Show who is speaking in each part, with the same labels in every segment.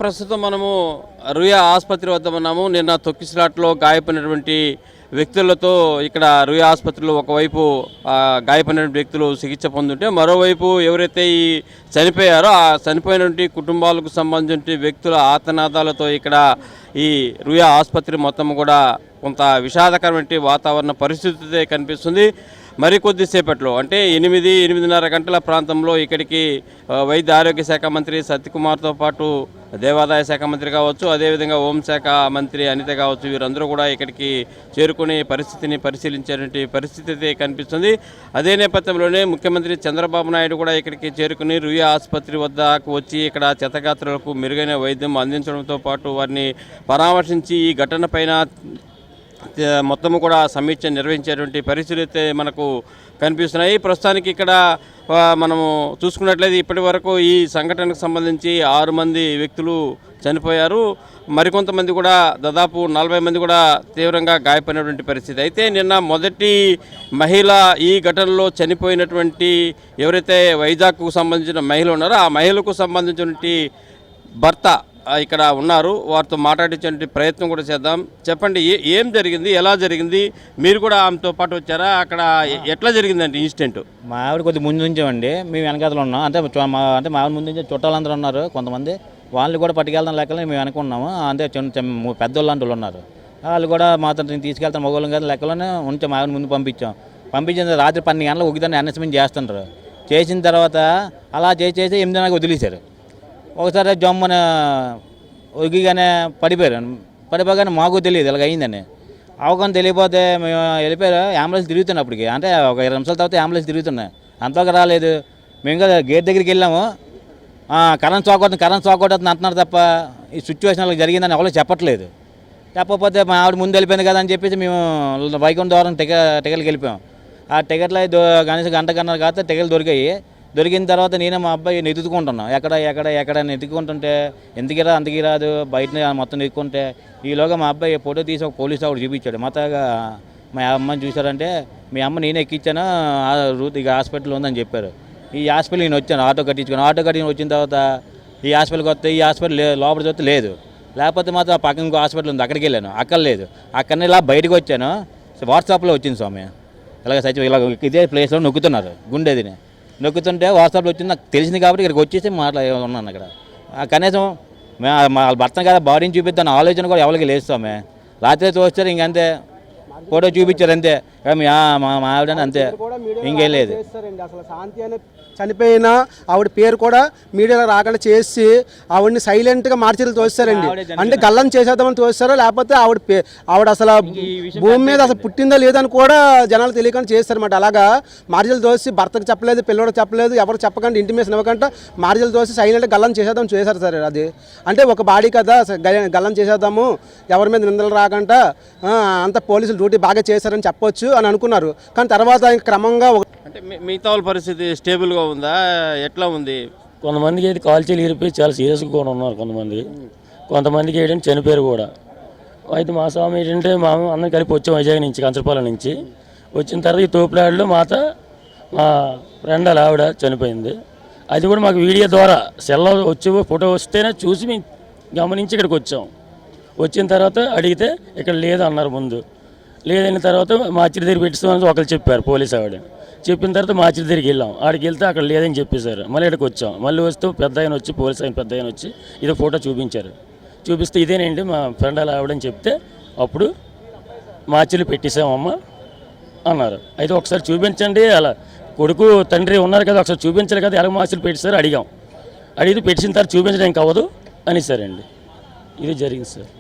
Speaker 1: ప్రస్తుతం మనము రుయా ఆసుపత్రి వద్ద ఉన్నాము. నిన్న తొక్కిసలాట్లో గాయపడినటువంటి వ్యక్తులతో ఇక్కడ రుయా ఆసుపత్రిలో ఒకవైపు గాయపడిన వ్యక్తులు చికిత్స పొందుంటే, మరోవైపు ఎవరైతే ఈ చనిపోయారో ఆ చనిపోయినటువంటి కుటుంబాలకు సంబంధించిన వ్యక్తుల ఆర్తనాదాలతో ఇక్కడ ఈ రుయా ఆసుపత్రి మొత్తం కూడా కొంత విషాదకరమైన వాతావరణ పరిస్థితి కనిపిస్తుంది. మరికొద్దిసేపట్లో అంటే 8-8:30 గంటల ప్రాంతంలో ఇక్కడికి వైద్య ఆరోగ్య శాఖ మంత్రి సత్యకుమార్తో పాటు దేవాదాయ శాఖ మంత్రి కావచ్చు, అదేవిధంగా హోంశాఖ మంత్రి అనిత కావచ్చు, వీరందరూ కూడా ఇక్కడికి చేరుకునే పరిస్థితిని పరిశీలించేటువంటి పరిస్థితి కనిపిస్తుంది. అదే నేపథ్యంలోనే ముఖ్యమంత్రి చంద్రబాబు నాయుడు కూడా ఇక్కడికి చేరుకుని రుయా ఆసుపత్రి వద్దకు వచ్చి ఇక్కడ క్షతగాత్రులకు మెరుగైన వైద్యం అందించడంతో పాటు వారిని పరామర్శించి ఈ ఘటన పైన మొత్తము కూడా సమీక్ష నిర్వహించేటువంటి పరిస్థితులు అయితే మనకు కనిపిస్తున్నాయి. ప్రస్తుతానికి ఇక్కడ మనము చూసుకున్నట్లయితే ఇప్పటి వరకు ఈ సంఘటనకు సంబంధించి 6 మంది వ్యక్తులు చనిపోయారు. మరికొంతమంది కూడా దాదాపు 40 మంది కూడా తీవ్రంగా గాయపడినటువంటి పరిస్థితి. అయితే నిన్న మొదటి మహిళ ఈ ఘటనలో చనిపోయినటువంటి ఎవరైతే వైజాగ్కు సంబంధించిన మహిళ ఉన్నారో ఆ మహిళకు సంబంధించినటువంటి భర్త ఇక్కడ ఉన్నారు. వారితో మాట్లాడించే ప్రయత్నం కూడా చేద్దాం. చెప్పండి, ఏం జరిగింది, ఎలా జరిగింది? మీరు కూడా ఆమెతో పాటు వచ్చారా? అక్కడ ఎట్లా జరిగిందండి ఇన్సిడెంట్?
Speaker 2: మా ఆవిడ కొద్దిగా ముందు నుంచామండి, మేము వెనకాతలు ఉన్నాం. అంటే మా ఆవిడ ముందు నుంచి చుట్టాలందరూ ఉన్నారు. కొంతమంది వాళ్ళు కూడా పట్టుకెళ్తాం లెక్కలు మేము వెనుకున్నాము. అంటే పెద్దోళ్ళు లాంటి వాళ్ళు ఉన్నారు. వాళ్ళు కూడా మాతో తీసుకెళ్తాం మగవాళ్ళం కదా లెక్కలోనే ఉంచాం. మా ఆవిడ ముందు పంపించిన రాత్రి 12 గంటలకు ఒకదాన్ని అనౌన్స్మెంట్ చేస్తుంటారు. చేసిన తర్వాత అలా చేసి 8 గంటలకు వదిలేశారు. ఒకసారి జమ్మున ఒగిగానే పడిపోగానే మాకు తెలియదు ఇలాగ అయిందని. అవగాహన తెలియపోతే మేము వెళ్ళిపోయారు. అంబులెన్స్ తిరుగుతున్నాం అప్పటికి, అంటే ఒక 20 నిమిషాల తర్వాత అంబులెన్స్ తిరుగుతున్నాయి. అంతగా రాలేదు. మేము కదా గేట్ దగ్గరికి వెళ్ళాము. కరెంట్ షాక్ అవుతుంది అంటున్నారు తప్ప ఈ సిచ్యువేషన్ అలా జరిగిందని ఎవరో చెప్పట్లేదు. చెప్పకపోతే మా ఆవిడ ముందు వెళ్ళిపోయింది కదా అని చెప్పేసి మేము వైకుంఠ ద్వారం టికెట్కి వెళ్ళిపోయాం. ఆ టికెట్లో కనీసం గంటన్నర కాకపోతే టికెట్లు దొరికాయి. దొరికిన తర్వాత నేనే మా అబ్బాయి ఎత్తుకుంటున్నాం. ఎక్కడ ఎత్తుకుంటుంటే ఎందుకు అంతకి రాదు బయట మొత్తం ఎత్తుకుంటే ఈలోగా మా అబ్బాయి ఫోటో తీసి ఒక పోలీసు ఆవిడ చూపించాడు. మొత్తగా మా అమ్మని చూసారంటే మీ అమ్మ నేనే ఎక్కించాను ఇక హాస్పిటల్ ఉందని చెప్పారు. ఈ హాస్పిటల్ నేను వచ్చాను ఆటో కట్టించుకొని వచ్చిన తర్వాత ఈ హాస్పిటల్కి వస్తే ఈ హాస్పిటల్ లోపల చూస్తే లేదు. లేకపోతే మాత్రం ఆ పక్కన ఇంకో హాస్పిటల్ ఉంది, అక్కడికి వెళ్ళాను, అక్కడ లేదు. అక్కడనే ఇలా బయటకు వచ్చాను. వాట్సాప్లో వచ్చింది స్వామి ఇలా ఇదే ప్లేస్లో నొక్కుతున్నారు గుండెదిని నొక్కుతుంటే వాట్సాప్లో వచ్చింది. నాకు తెలిసింది కాబట్టి ఇక్కడికి వచ్చేసి ఉన్నాను. అక్కడ కనీసం వాళ్ళ భర్తను కదా బాడీని చూపిద్దాను ఆలోచన కూడా ఎవరికి లేస్తామే. రాత్రి చూస్తారు ఇంకంతే, ఫోటో చూపించారు అంతే. మా ఆవిడ అంతే, ఇంకేం లేదు.
Speaker 3: అసలు శాంతి అనే చనిపోయిన ఆవిడ పేరు కూడా మీడియాలో రాకుండా చేసి ఆవిడని సైలెంట్గా మార్చిలు తోస్తారండి. అంటే గల్లం చేసేద్దామని తోస్తారో లేకపోతే ఆవిడ అసలు భూమి మీద అసలు పుట్టిందా లేదని కూడా జనాలు తెలియకుండా చేస్తారన్నమాట. అలాగా మార్జిలు తోసి భర్తకు చెప్పలేదు, పిల్లడికి చెప్పలేదు, ఎవరు చెప్పకుండా ఇంటిమేషన్ ఇవ్వకుండా మార్జిలు తోసి సైలెంట్గా గల్లం చేసేద్దాం చేశారు సార్. అది అంటే ఒక బాడీ కదా గల్లం చేసేద్దాము ఎవరి మీద నిందలు రాకుండా అంత పోలీసులు డ్యూటీ బాగా చేశారని చెప్పొచ్చు అని అనుకున్నారు. కానీ తర్వాత క్రమంగా
Speaker 1: అంటే మిగతా వాళ్ళ పరిస్థితి స్టేబుల్గా ఉందా, ఎట్లా ఉంది?
Speaker 4: కొంతమందికి అయితే కాల్చీలు ఇరిపోయి చాలా సీరియస్గా కూడా ఉన్నారు. కొంతమందికి ఏంటంటే చనిపోయారు కూడా. అయితే మా స్వామి ఏంటంటే మా అందరం కలిపి వచ్చాం వైజాగ్ నుంచి, కంచరపాలెం నుంచి. వచ్చిన తర్వాత ఈ తోపులాడిలో మా ఫ్రెండ్ ఆవిడ చనిపోయింది. అది కూడా మాకు వీడియో ద్వారా సెల్లో వచ్చి ఫోటో వస్తేనే చూసి మేము గమనించి ఇక్కడికి వచ్చాం. వచ్చిన తర్వాత అడిగితే ఇక్కడ లేదు అన్నారు. ముందు లేదైన తర్వాత మాచిరి దగ్గర పెట్టిస్తామని ఒకరు చెప్పారు, పోలీసు ఆవిడ చెప్పిన తర్వాత మాచిరి దగ్గరికి వెళ్ళాం. ఆడికి వెళ్తే అక్కడ లేదని చెప్పేశారు. మళ్ళీ ఇక్కడికి వచ్చాం. మళ్ళీ వస్తే పెద్ద ఆయన వచ్చి పోలీసు ఆయన పెద్ద ఆయన వచ్చి ఇదో ఫోటో చూపించారు. చూపిస్తే ఇదేనండి మా ఫ్రెండ్ అలా ఆవిడని చెప్తే అప్పుడు మాచిరి పెట్టేసామమ్మ అన్నారు. అయితే ఒకసారి చూపించండి, అలా కొడుకు తండ్రి ఉన్నారు కదా ఒకసారి చూపించారు కదా, ఎలా మాచిరి పెట్టేశారు అడిగాం. అడిగితే పెట్టిన తర్వాత చూపించడానికి అవ్వదు అనేసారండి. ఇది జరిగింది సార్.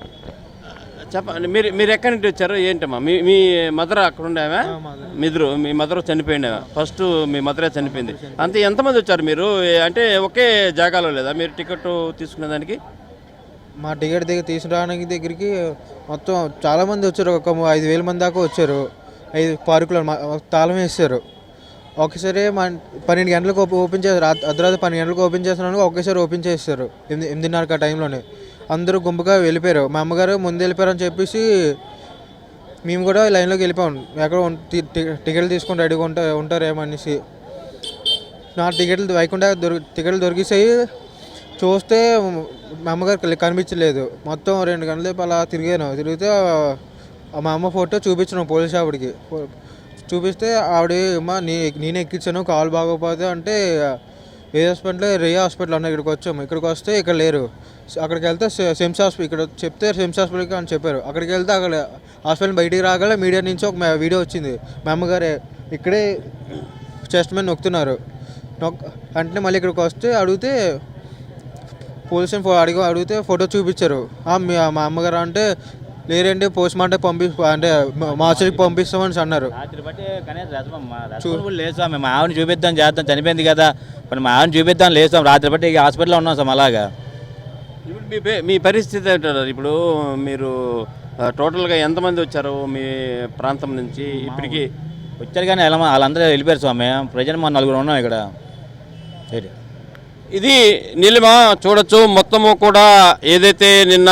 Speaker 1: చెప్పండి, మీరు ఎక్కడి నుంచి వచ్చారు ఏంటమ్మా? మీ మదర్ అక్కడ ఉండేవా? మీ మదర్ చనిపోయిండేవా? ఫస్ట్ మీ మదరే చనిపోయింది. అంతే ఎంతమంది వచ్చారు మీరు? అంటే ఒకే జాగాలో లేదా మీరు టికెట్ తీసుకునేదానికి?
Speaker 5: మా టికెట్ తీసుకురావడానికి దగ్గరికి మొత్తం చాలామంది వచ్చారు. ఒక 5,000 మంది దాకా వచ్చారు. 5 పార్కులు తాళం వేస్తారు. ఒకసారి 12 గంటలకు ఓపెన్ చేస్తారు. అర్ధరాత్రి 12 గంటలకు ఓపెన్ చేస్తున్నాను, ఒకేసారి ఓపెన్ చేస్తారు 8:30 ఆ టైంలోనే. అందరూ గుంపుగా వెళ్ళిపోయారు. మా అమ్మగారు ముందు వెళ్ళిపోయారు అని చెప్పేసి మేము కూడా లైన్లోకి వెళ్ళిపోయాం. ఎక్కడ టికెట్లు తీసుకొని రెడీగా ఉంటారేమో అనేసి. నా టికెట్లు వైకుంఠ టికెట్లు దొరికేసాయి. చూస్తే మా అమ్మగారు కనిపించలేదు. మొత్తం 2 గంటల సేపు అలా తిరిగితే మా అమ్మ ఫోటో చూపించాను పోలీస్ ఆవిడకి. చూపిస్తే ఆవిడ అమ్మ నేనే ఎక్కించాను కాలు బాగోపోతే అంటే ఏ హాస్పిటల్ రియా హాస్పిటల్ అన్న ఇక్కడికి వచ్చాము. ఇక్కడికి వస్తే ఇక్కడ లేరు. అక్కడికి వెళ్తే సిమ్స్ హాస్పిటల్ ఇక్కడ చెప్తే సిమ్స్ హాస్పిటల్కి అని చెప్పారు. అక్కడికి వెళ్తే అక్కడ హాస్పిటల్ బయటికి రాగల మీడియా నుంచి ఒక వీడియో వచ్చింది. మా అమ్మగారే ఇక్కడే చెస్ట్ మీద నొక్కుతున్నారు. అంటే మళ్ళీ ఇక్కడికి వస్తే అడిగితే పోలీసుని అడిగితే ఫోటో చూపించారు. మా అమ్మగారు అంటే లేరండి పోస్ట్ మార్టం అంటే మార్చికి పంపిస్తామని అన్నారు.
Speaker 2: రాత్రి బట్టి కనీసం లేదు సార్. మేము ఆవిడని చూపిద్దాం చేద్దాం చనిపోయింది కదా మరి మా ఆవిడని చూపిద్దాం లేదు సార్. రాత్రి బట్టి హాస్పిటల్లో ఉన్నాం సార్. అలాగా
Speaker 1: ఇప్పుడు మీ పరిస్థితి ఏంటారు? ఇప్పుడు మీరు టోటల్గా ఎంతమంది వచ్చారు మీ ప్రాంతం నుంచి ఇప్పటికి?
Speaker 2: వచ్చారు కానీ వాళ్ళందరూ వెళ్ళిపోయారు స్వామి. ప్రజెంట్ మా 4 ఉన్నాం ఇక్కడ.
Speaker 1: ఇది నీలిమ చూడొచ్చు. మొత్తము కూడా ఏదైతే నిన్న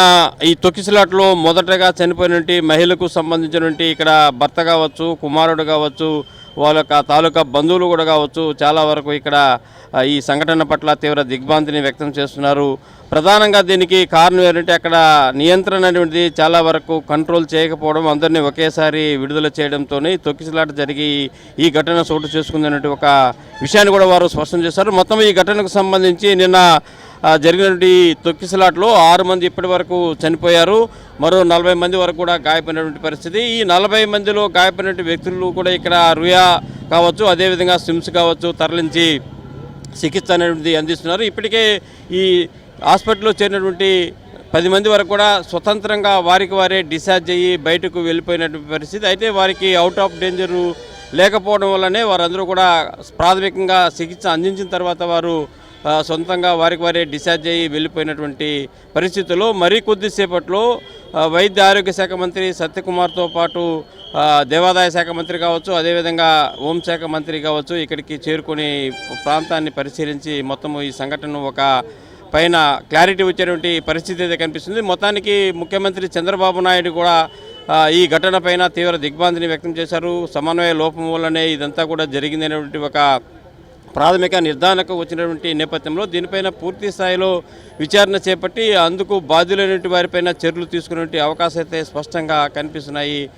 Speaker 1: ఈ తొక్కిసలాట్లో మొదటగా చనిపోయినటువంటి మహిళకు సంబంధించినటువంటి ఇక్కడ భర్త కావచ్చు, కుమారుడు కావచ్చు, వాళ్ళ యొక్క తాలూకా బంధువులు కూడా కావచ్చు, చాలా వరకు ఇక్కడ ఈ సంఘటన పట్ల తీవ్ర దిగ్భ్రాంతిని వ్యక్తం చేస్తున్నారు. ప్రధానంగా దీనికి కారణం ఏంటంటే అక్కడ నియంత్రణ అనేది చాలా వరకు కంట్రోల్ చేయకపోవడం, అందరినీ ఒకేసారి విడుదల చేయడంతోనే తొక్కిసలాట జరిగి ఈ ఘటన చోటు చేసుకుందన్నట్టు ఒక విషయాన్ని కూడా వారు స్పష్టం చేశారు. మొత్తం ఈ ఘటనకు సంబంధించి నిన్న జరిగినటువంటి తొక్కిసలాట్లో 6 మంది ఇప్పటి వరకు చనిపోయారు. మరో 40 మంది వరకు కూడా గాయపడినటువంటి పరిస్థితి. ఈ 40 మందిలో గాయపడినటువంటి వ్యక్తులు కూడా ఇక్కడ రుయా కావచ్చు, అదేవిధంగా సిమ్స్ కావచ్చు తరలించి చికిత్స అనేది అందిస్తున్నారు. ఇప్పటికే ఈ హాస్పిటల్లో చేరినటువంటి 10 మంది వరకు కూడా స్వతంత్రంగా వారికి వారే డిశ్చార్జ్ అయ్యి బయటకు వెళ్ళిపోయినటువంటి పరిస్థితి. అయితే వారికి అవుట్ ఆఫ్ డేంజరు లేకపోవడం వల్లనే వారందరూ కూడా ప్రాథమికంగా చికిత్స అందించిన తర్వాత వారు సొంతంగా వారికి వారే డిశ్చార్జ్ అయ్యి వెళ్ళిపోయినటువంటి పరిస్థితుల్లో మరికొద్దిసేపట్లో వైద్య ఆరోగ్య శాఖ మంత్రి సత్యకుమార్తో పాటు దేవాదాయ శాఖ మంత్రి కావచ్చు, అదేవిధంగా హోంశాఖ మంత్రి కావచ్చు ఇక్కడికి చేరుకొని ప్రాంతాన్ని పరిశీలించి మొత్తము ఈ సంఘటన ఒక పైన క్లారిటీ వచ్చేటువంటి పరిస్థితి అయితే కనిపిస్తుంది. మొత్తానికి ముఖ్యమంత్రి చంద్రబాబు నాయుడు కూడా ఈ ఘటన పైన తీవ్ర దిగ్భ్రాంతిని వ్యక్తం చేశారు. సమన్వయ లోపం వల్లనే ఇదంతా కూడా జరిగిందనేటువంటి ఒక ప్రాథమిక నిర్ధారణకు వచ్చినటువంటి నేపథ్యంలో దీనిపైన పూర్తి స్థాయిలో విచారణ చేపట్టి అందుకు బాధ్యులైనటువంటి వారిపైన చర్యలు తీసుకునే అవకాశం అయితే స్పష్టంగా కనిపిస్తున్నాయి.